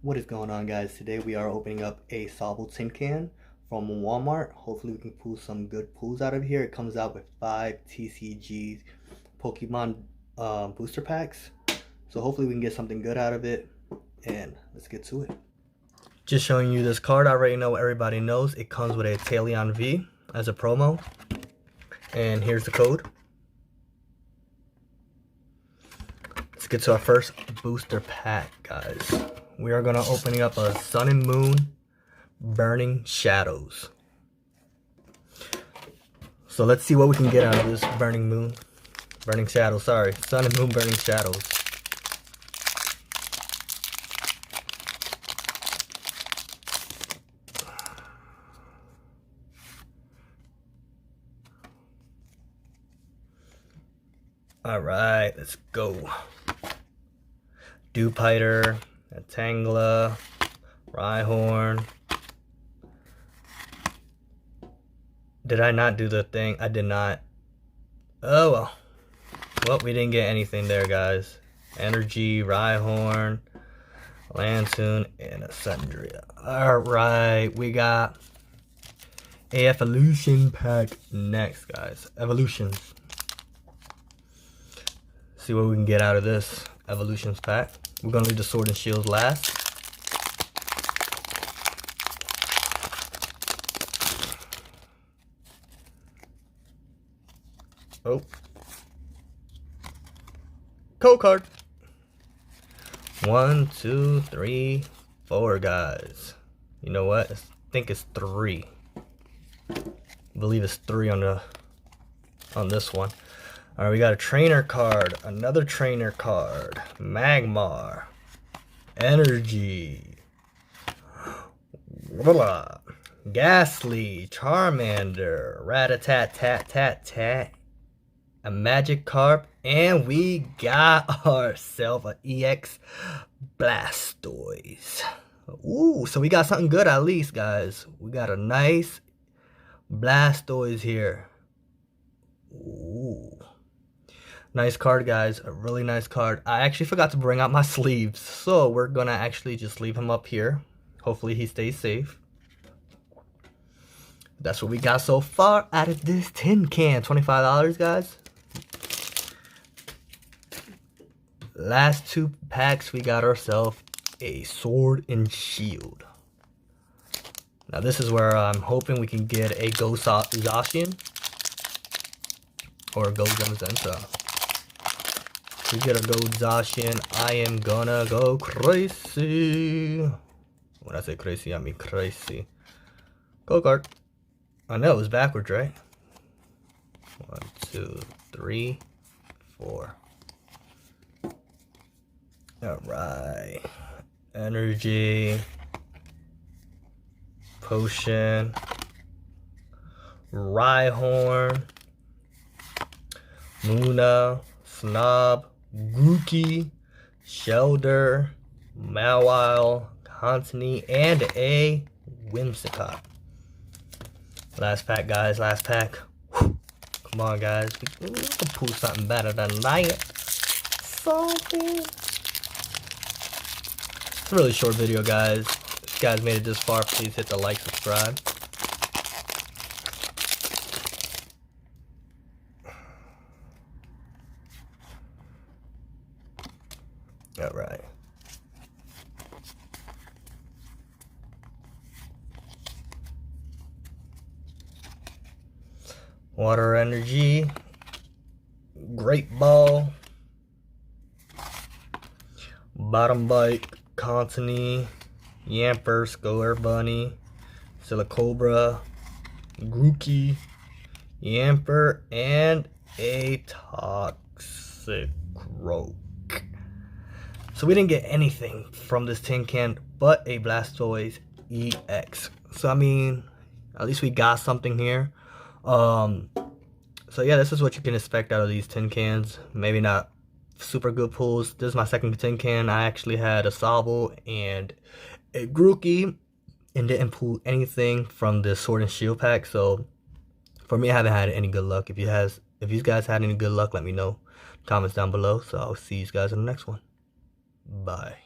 What is going on, guys? Today we are opening up a Soble tin can from Walmart. Hopefully we can pull some good pulls out of here. It comes out with 5 TCGs Pokemon booster packs. So hopefully we can get something good out of it. And let's get to it. Just showing you this card. I already know everybody knows. It comes with a Tailion V as a promo. And here's the code. Let's get to our first booster pack, guys. We are going to opening up a Sun and Moon Burning Shadows. So let's see what we can get out of this Burning Shadows, sorry. Sun and Moon Burning Shadows. Alright, let's go. Dewpider, Tangela, Rhyhorn. Did I not do the thing? I did not. Oh well. Well, we didn't get anything there, guys. Energy, Rhyhorn, Lantoon, and a Sundria. Alright, we got a Evolution pack next, guys. Evolutions. See what we can get out of this Evolutions pack. We're gonna leave the Sword and Shields last. Oh. Code card. 1, 2, 3, 4, guys. You know what? I think it's 3. I believe it's 3 on this one. Alright, we got a trainer card, another trainer card, Magmar, Energy, Ghastly, Charmander, Rat-a-tat-tat-tat-tat, a Magikarp, and we got ourselves an EX Blastoise. Ooh, so we got something good at least, guys. We got a nice Blastoise here. Ooh. Nice card, guys. A really nice card. I actually forgot to bring out my sleeves, so we're gonna actually just leave him up here. Hopefully he stays safe. That's what we got so far out of this tin can. $25, guys. Last 2 packs, we got ourselves a Sword and Shield. Now this is where I'm hoping we can get a Ghost Zacian or a Ghost Zamazenta. We get a Gold Zacian, I am gonna go crazy. When I say crazy, I mean crazy. Go card. I know it was backwards, right? 1, 2, 3, 4. Alright. Energy. Potion. Rhyhorn. Luna. Snob. Grookey, Shelder, Mawile, Contini, and a Whimsicott. Last pack, guys. Last pack. Whew. Come on, guys. We can pull something better than that. Something. It's a really short video, guys. If you guys made it this far, please hit the like, subscribe. Alright. Water Energy, Great Ball, Bottom Bite, Contini, Yamper, Scolar Bunny, Silicobra, Grookey, Yamper, and a Toxic Rogue. So we didn't get anything from this tin can but a Blastoise EX. So I mean, at least we got something here. So yeah, this is what you can expect out of these tin cans. Maybe not super good pulls. This is my second tin can. I actually had a Soble and a Grookey and didn't pull anything from the Sword and Shield pack. So for me, I haven't had any good luck. If you guys had any good luck, let me know. Comments down below. So I'll see you guys in the next one. Bye.